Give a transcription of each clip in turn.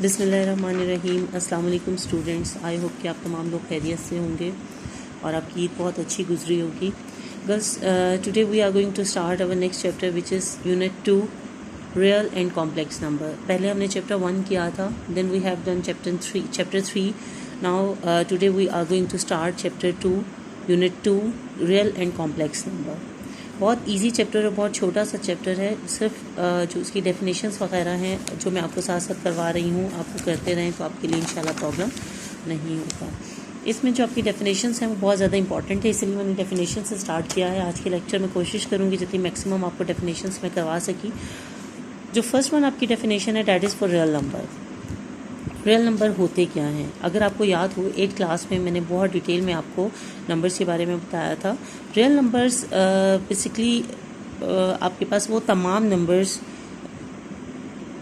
बिस्मिल्लाहिर्रहमानिर्रहीम। अस्सलाम वालेकुम स्टूडेंट्स। आई होप कि आप तमाम लोग खैरियत से होंगे और आपकी ईद बहुत अच्छी गुजरी होगी। बस today we are going to start our next chapter which is unit 2 real and complex number. पहले हमने चैप्टर 1 किया था, then we have done chapter 3। Now today we are going to start chapter 2 unit 2 real and complex number. बहुत easy chapter है, बहुत छोटा सा chapter है। सिर्फ जो उसकी डेफिनेशंस वगैरह हैं जो मैं आपको साथ साथ करवा रही हूँ, आपको करते रहें तो आपके लिए इंशाल्लाह प्रॉब्लम नहीं होगा। इसमें जो आपकी डेफिनेशंस हैं वो बहुत ज़्यादा इंपॉर्टेंट है, इसलिए मैंने डेफिनेशन से स्टार्ट किया है। आज के लेक्चर में कोशिश करूँगी जितनी मैक्सिमम आपको डेफिनेशंस में करवा सकी। जो फर्स्ट वन आपकी डेफिनेशन है that is for real number. Real number होते क्या हैं? अगर आपको याद हो 8th क्लास में मैंने बहुत डिटेल में आपको नंबर्स के बारे में बताया था। रियल नंबर्स बेसिकली आपके पास वो तमाम नंबर्स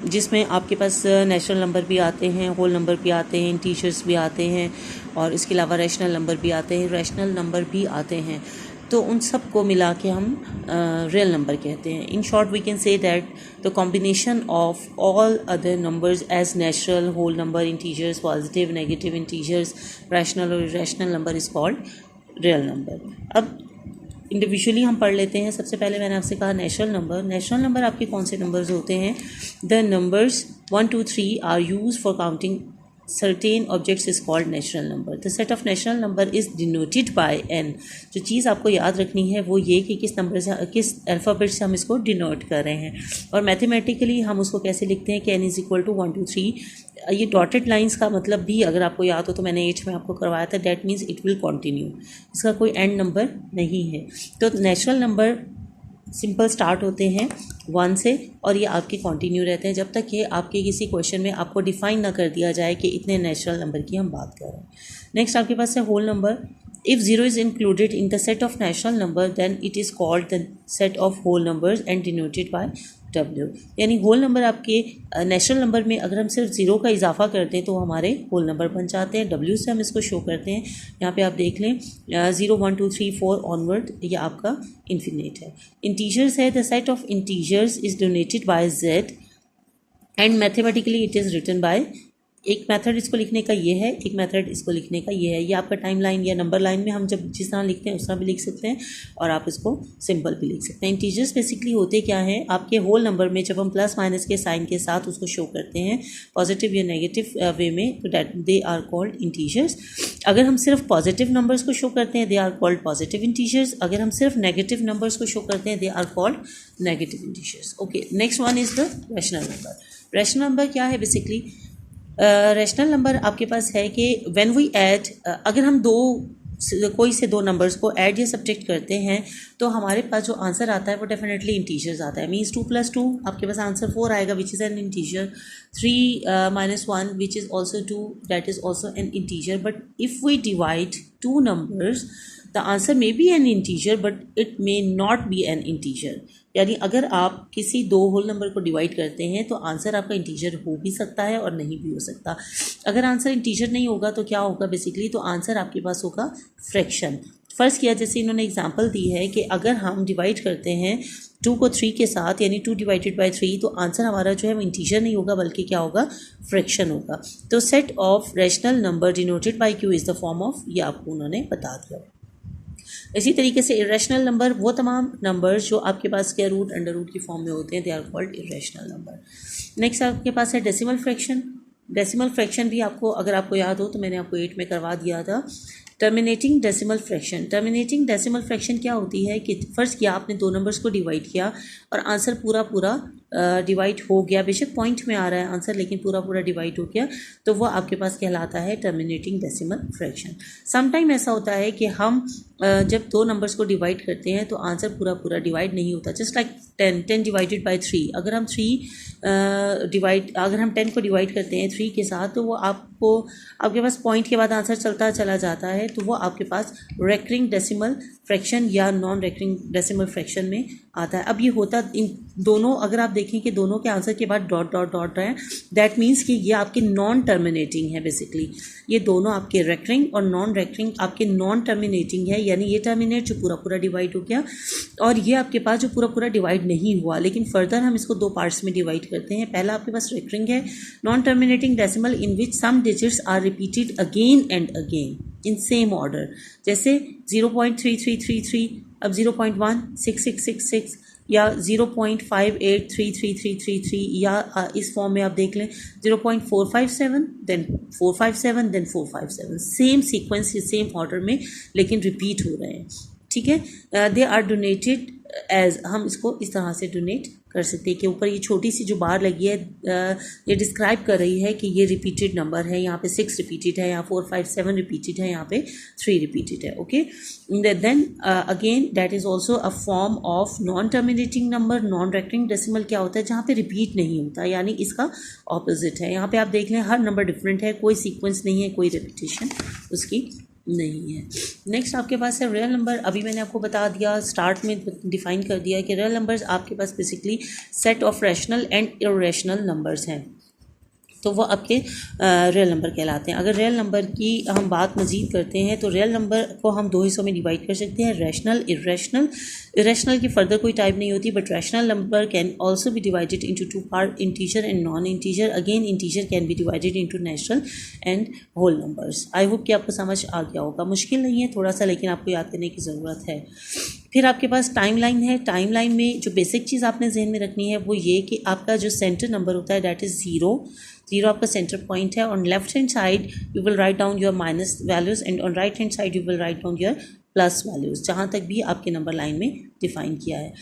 जिसमें आपके पास नेचुरल नंबर भी आते हैं, होल नंबर भी आते हैं, इंटीजर्स भी आते हैं और इसके अलावा रैशनल नंबर भी आते हैं, रैशनल नंबर भी आते हैं। तो उन सब को मिला के हम रियल नंबर कहते हैं। In short we can say that the combination of all other numbers as natural, whole number, integers, positive, negative integers, rational और irrational number is called real number. अब इंडिविजुअली हम पढ़ लेते हैं। सबसे पहले मैंने आपसे कहा नेचुरल नंबर। नेचुरल नंबर आपके कौन से नंबर्स होते हैं? The numbers 1 2 3 are use for counting certain objects is called natural number. The set of natural number is denoted by n. जो चीज़ आपको याद रखनी है वो ये कि किस नंबर से, किस अल्फ़ाबेट से हम इसको डिनोट कर रहे हैं। और मैथमेटिकली हम उसको कैसे लिखते हैं कि n इज़ इक्वल टू 1 2 3। ये डॉटेड लाइंस का मतलब भी अगर आपको याद हो तो मैंने 8 में आपको करवाया था, that means it will continue, इसका कोई एंड नंबर नहीं है। तो नेचुरल नंबर सिंपल स्टार्ट होते हैं 1 से और ये आपके कंटिन्यू रहते हैं जब तक कि आपके किसी क्वेश्चन में आपको डिफाइन ना कर दिया जाए कि इतने नेचुरल नंबर की हम बात कर रहे हैं। नेक्स्ट आपके पास है whole number. If zero is included in the set of natural number then it is called the set of whole numbers and denoted by W। यानी होल नंबर आपके नेचुरल नंबर में अगर हम सिर्फ ज़ीरो का इजाफा करते हैं तो हमारे होल नंबर बन जाते हैं। W से हम इसको शो करते हैं। यहाँ पे आप देख लें 0 1 2 3 4 ऑनवर्ड ये आपका इन्फिनिट है। इंटीजर्स है, the set of integers is donated by Z and mathematically it is written by. एक मेथड इसको लिखने का ये है, एक मेथड इसको लिखने का ये है। ये आपका टाइम लाइन या नंबर लाइन में हम जब जिस तरह लिखते हैं उस तरह भी लिख सकते हैं और आप इसको सिंपल भी लिख सकते हैं। इंटीजर्स बेसिकली होते क्या हैं? आपके होल नंबर में जब हम प्लस माइनस के साइन के साथ उसको शो करते हैं पॉजिटिव या नेगेटिव वे में तो that they are called integers. अगर हम सिर्फ पॉजिटिव नंबर्स को शो करते हैं they are called positive integers. अगर हम सिर्फ नेगेटिव नंबर्स को शो करते हैं they are called negative integers. Okay, next one is the rational number. Rational number क्या है? बेसिकली रैशनल नंबर आपके पास है कि व्हेन वी ऐड, अगर हम कोई से दो नंबर्स को ऐड या सब्ट्रैक्ट करते हैं तो हमारे पास जो आंसर आता है वो डेफिनेटली इंटीजर्स आता है। मीन्स 2 + 2 आपके पास आंसर 4 आएगा which is an integer. 3 - 1 which is also 2 that is also an integer. But if we divide 2 numbers the answer may be an integer but it may not be an integer. यानी अगर आप किसी दो whole number को divide करते हैं तो answer आपका इंटीजर हो भी सकता है और नहीं भी हो सकता। अगर आंसर इंटीजर नहीं होगा तो क्या होगा बेसिकली? तो आंसर आपके पास होगा फ्रैक्शन। फ़र्ज़ किया जैसे इन्होंने एग्जांपल दी है कि अगर हम डिवाइड करते हैं 2 को 3 के साथ यानी 2 / 3 तो आंसर हमारा जो है वो इंटीजर नहीं होगा बल्कि क्या होगा? फ्रैक्शन होगा। तो set of rational number denoted by Q is the form of, ये आपको उन्होंने बता दिया। इसी तरीके से इरेशनल नंबर वो तमाम नंबर्स जो आपके पास स्क्वायर रूट, अंडर रूट की फॉर्म में होते हैं they are called irrational number. Next आपके पास है डेसिमल फ्रैक्शन। डेसिमल फ्रैक्शन भी आपको अगर आपको याद हो तो मैंने आपको 8 में करवा दिया था। Terminating decimal fraction. Terminating decimal fraction क्या होती है कि फ़र्ज़ किया आपने दो नंबर्स को डिवाइड किया और आंसर पूरा डिवाइड हो गया, बेशक पॉइंट में आ रहा है आंसर लेकिन पूरा डिवाइड हो गया, तो वो आपके पास कहलाता है टर्मिनेटिंग डेसिमल फ्रैक्शन। समटाइम ऐसा होता है कि हम जब दो नंबर्स को डिवाइड करते हैं तो आंसर पूरा डिवाइड नहीं होता। Just like 10 divided by 3। अगर हम 10 को डिवाइड करते हैं 3 के साथ तो वो आपके पास पॉइंट के बाद आंसर चलता चला जाता है, तो वो आपके पास रेकरिंग डेसिमल फ्रैक्शन या नॉन रेकरिंग डेसिमल फ्रैक्शन में आता है। अब ये होता इन दोनों, अगर आप देखें कि दोनों के आंसर के बाद डॉट डॉट डॉट है, दैट मीन्स कि ये आपके नॉन टर्मिनेटिंग है। बेसिकली ये दोनों आपके रेकरिंग और नॉन रेकरिंग आपके नॉन टर्मिनेटिंग है, यानी ये टर्मिनेट जो पूरा पूरा डिवाइड हो गया, और ये आपके पास जो पूरा पूरा डिवाइड नहीं हुआ। लेकिन फर्दर हम इसको दो पार्ट्स में डिवाइड करते हैं। पहला आपके पास रेकरिंग है, non terminating decimal in which some digits are repeated again and again in same order, जैसे 0.3333, अब 0.16666 या 0.583333, या इस फॉर्म में आप देख लें 0.457 then 457 then 457, same sequence same order में लेकिन रिपीट हो रहे हैं। ठीक है, दे आर डोनेटेड एज, हम इसको इस तरह से डोनेट कर सकते हैं कि ऊपर ये छोटी सी जो बार लगी है ये डिस्क्राइब कर रही है कि ये रिपीटेड नंबर है। यहाँ पे 6 रिपीटेड है, यहाँ 4 5 7 रिपीटेड है, यहाँ पे 3 रिपीटेड है। Okay, then again that is also a form of non terminating number. Non recurring decimal क्या होता है? जहाँ पे रिपीट नहीं होता, यानी इसका ऑपोजिट है। यहाँ पे आप देख लें हर नंबर डिफरेंट है, कोई सीक्वेंस नहीं है, कोई रिपीटेशन उसकी नहीं है। नेक्स्ट आपके पास है रियल नंबर। अभी मैंने आपको बता दिया, स्टार्ट में डिफाइन कर दिया कि रियल नंबर्स आपके पास basically set of rational and irrational numbers हैं, तो वो आपके रियल नंबर कहलाते हैं। अगर रियल नंबर की हम बात मज़ीद करते हैं तो रियल नंबर को हम दो हिस्सों में डिवाइड कर सकते हैं, रैशनल, इर्रेशनल। इर्रेशनल की फर्दर कोई टाइप नहीं होती, but rational number can also be divided into two part, integer and non integer. Again integer can be divided into natural and whole numbers. I hope कि आपको समझ आ गया होगा। मुश्किल नहीं है थोड़ा सा, लेकिन आपको याद करने की ज़रूरत है। फिर आपके पास टाइम लाइन है। टाइम लाइन में जो बेसिक चीज़ आपने जहन में रखनी है वो ये कि आपका जो सेंटर नंबर होता है दैट इज़ ज़ीरो आपका सेंटर पॉइंट है। On left hand side you will write down your minus values and on right hand side you will write down your plus values, जहाँ तक भी आपके नंबर लाइन में define किया है।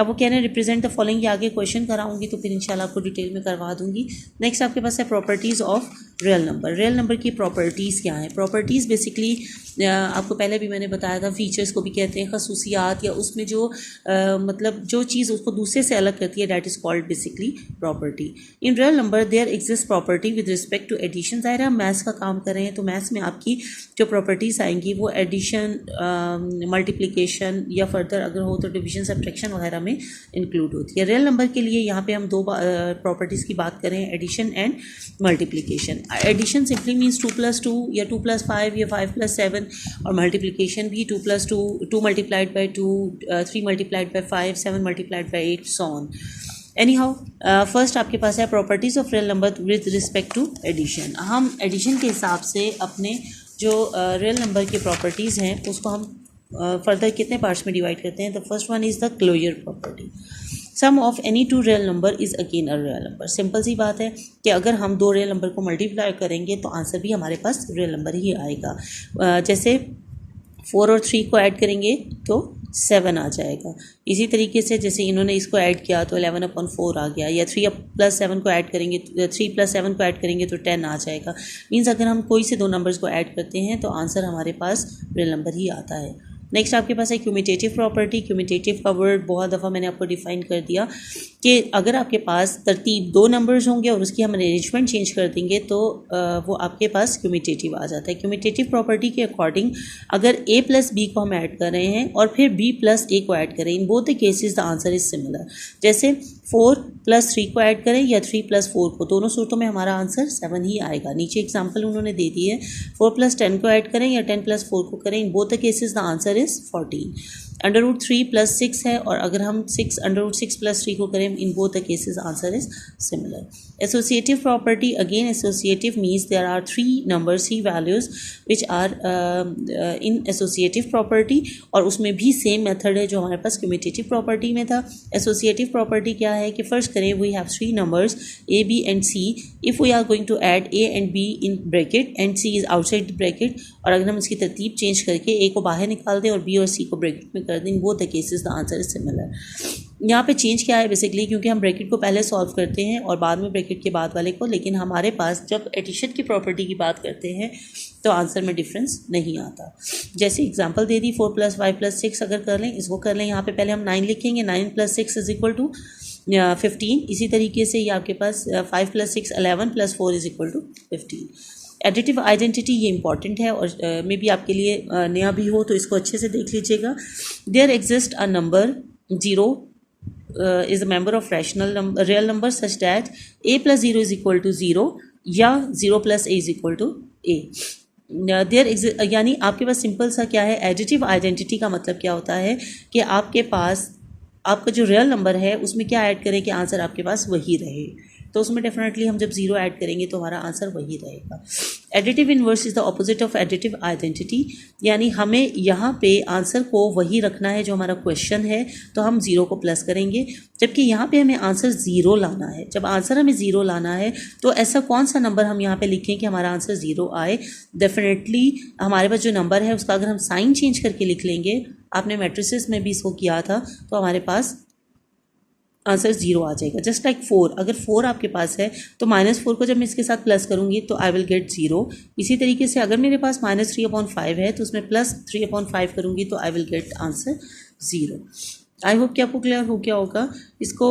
अब वो कह रहे हैं रिप्रेजेंट द फॉलोइंग, ये आगे क्वेश्चन कराऊंगी तो फिर इंशाल्लाह आपको डिटेल में करवा दूंगी। नेक्स्ट आपके पास है properties of real number. Real number की प्रॉपर्टीज़ क्या हैं? प्रॉपर्टीज़ बेसिकली आपको पहले भी मैंने बताया था, फीचर्स को भी कहते हैं, खसूसियात, या उसमें जो मतलब जो चीज़ उसको दूसरे से अलग करती है that is called basically property. In real number there exist property with respect to addition. ज़ाहिर है हम मैथ्स का काम कर रहे हैं तो मैथ्स में आपकी जो प्रॉपर्टीज़ आएंगी वो एडिशन, मल्टीप्लिकेशन या फर्दर अगर हो तो डिवीजन, सब्ट्रैक्शन वगैरह में इंक्लूड होती है। रियल नंबर के लिए यहाँ पे हम दो प्रॉपर्टीज़ की बात करें, addition and multiplication. Addition simply means 2 + 2 या 2 + 5 या 5 + 7, और मल्टीप्लिकेशन भी 2 + 2, 2 × 2, 3 × 5, 7 × 8, so on. Anyhow, first आपके पास है properties of real number with respect to addition. हम एडिशन के हिसाब से अपने जो रियल नंबर की प्रॉपर्टीज़ हैं उसको हम फर्दर कितने पार्ट्स में डिवाइड करते हैं। The first one is the closure property. Sum of any two real number is again a real number. Simple सी बात है कि अगर हम दो रियल नंबर को मल्टीप्लाई करेंगे तो आंसर भी हमारे पास रियल नंबर ही आएगा। जैसे 4 और 3 को ऐड करेंगे तो 7 आ जाएगा। इसी तरीके से जैसे इन्होंने इसको ऐड किया तो 11/4 आ गया, या 3 + 7 को ऐड करेंगे, 3 + 7 को ऐड करेंगे तो 10 आ जाएगा। मीन्स अगर हम कोई से दो नंबर्स को ऐड करते हैं तो आंसर हमारे पास रियल नंबर ही आता है। नेक्स्ट आपके पास है क्यूमिटेटिव प्रॉपर्टी। क्यूमिटेटिव का वर्ड बहुत दफ़ा मैंने आपको डिफाइन कर दिया कि अगर आपके पास तरतीब दो नंबर्स होंगे और उसकी हम अरेंजमेंट चेंज कर देंगे तो वो आपके पास क्यूमिटेटिव आ जाता है। क्यूमिटेटिव प्रॉपर्टी के अकॉर्डिंग अगर a + b को हम ऐड कर रहे हैं और फिर b + a को ऐड करें, in both the cases the answer is similar. जैसे 4 + 3 को ऐड करें या 3 + 4 को, दोनों सूरतों में हमारा आंसर 7 ही आएगा। नीचे एग्जाम्पल उन्होंने दे दी है, 4 + 10 को ऐड करें या 10 + 4 को करें, in both the cases the answer is 14। √3 + 6 है और अगर हम √6 + 3 को करें, in both the cases answer is similar. Associative property, again associative means there are 3 numbers, 3 values which are in associative property, और उसमें भी सेम मेथड है जो हमारे पास क्यूमिटेटिव प्रॉपर्टी में था। एसोसिएटिव प्रॉपर्टी क्या है कि फर्स्ट करें we have 3 numbers a, b and c। If we are going to add a and b in bracket and c is outside the bracket, और अगर हम इसकी तरतीब चेंज करके a को बाहर निकाल दें और b और c को ब्रैकेट में कर दें, both the cases the answer is similar. यहाँ पे चेंज क्या है बेसिकली, क्योंकि हम ब्रैकेट को पहले सॉल्व करते हैं और बाद में ब्रैकेट के बाद वाले को, लेकिन हमारे पास जब एडिशन की प्रॉपर्टी की बात करते हैं तो आंसर में डिफरेंस नहीं आता। जैसे एग्जांपल दे दी, 4 + 5 + 6 अगर कर लें, इसको कर लें, यहाँ पे पहले हम 9 लिखेंगे, 9 + 6 = 15। इसी तरीके से ये आपके पास 5 + 6 11 + 4 = 15। एडिटिव आइडेंटिटी ये इंपॉर्टेंट है और मे बी आपके लिए नया भी हो तो इसको अच्छे से देख लीजिएगा। There exist a number 0 is a member of real number such that a plus 0 is equal to 0 या 0 plus a is equal to a. यानी आपके पास सिंपल सा क्या है, एडिटिव आइडेंटिटी का मतलब क्या होता है कि आपके पास आपका जो रियल नंबर है उसमें क्या ऐड करें कि आंसर आपके पास वही रहे. तो उसमें डेफिनेटली हम जब जीरो ऐड करेंगे तो हमारा आंसर वही रहेगा. Additive inverse is the opposite of additive identity, यानी हमें यहाँ पे आंसर को वही रखना है जो हमारा क्वेश्चन है, तो हम ज़ीरो को प्लस करेंगे, जबकि यहाँ पे हमें आंसर ज़ीरो लाना है. जब आंसर हमें ज़ीरो लाना है तो ऐसा कौन सा नंबर हम यहाँ पे लिखें कि हमारा आंसर ज़ीरो आए. डेफिनेटली हमारे पास जो नंबर है उसका अगर हम साइन चेंज करके लिख लेंगे, आपने मैट्रिसेस में भी इसको किया था, तो हमारे पास आंसर ज़ीरो आ जाएगा. जस्ट लाइक 4, अगर 4 आपके पास है तो -4 को जब मैं इसके साथ प्लस करूँगी तो आई विल गेट ज़ीरो. इसी तरीके से अगर मेरे पास -3/5 है तो उसमें +3/5 करूँगी तो I will get answer zero. I hope कि आपको क्लियर हो गया होगा. इसको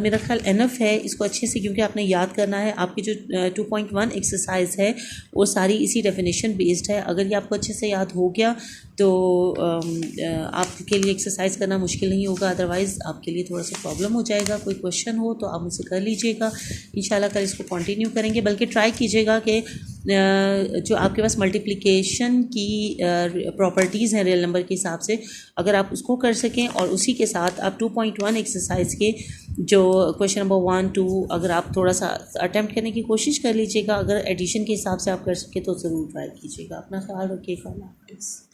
मेरा ख्याल एनफ है इसको अच्छे से, क्योंकि आपने याद करना है. आपकी जो 2.1 एक्सरसाइज है वो सारी इसी डेफिनेशन बेस्ड है. अगर ये आपको अच्छे से याद हो गया तो आपके लिए एक्सरसाइज करना मुश्किल नहीं होगा, अदरवाइज़ आपके लिए थोड़ा सा प्रॉब्लम हो जाएगा. कोई क्वेश्चन हो तो आप मुझसे कर लीजिएगा. इंशाल्लाह कल इसको कंटिन्यू करेंगे, बल्कि ट्राई कीजिएगा कि जो आपके पास मल्टीप्लिकेशन की प्रॉपर्टीज़ हैं रियल नंबर के हिसाब से, अगर आप उसको कर सकें और उसी के साथ आप 2.1 एक्सरसाइज के जो क्वेश्चन नंबर 1, 2 अगर आप थोड़ा सा अटैम्प्ट करने की कोशिश कर लीजिएगा. अगर एडिशन के हिसाब से आप कर सकें तो ज़रूर ट्राई कीजिएगा. अपना ख्याल रखिएगा. अल्लाह हाफ़िज़.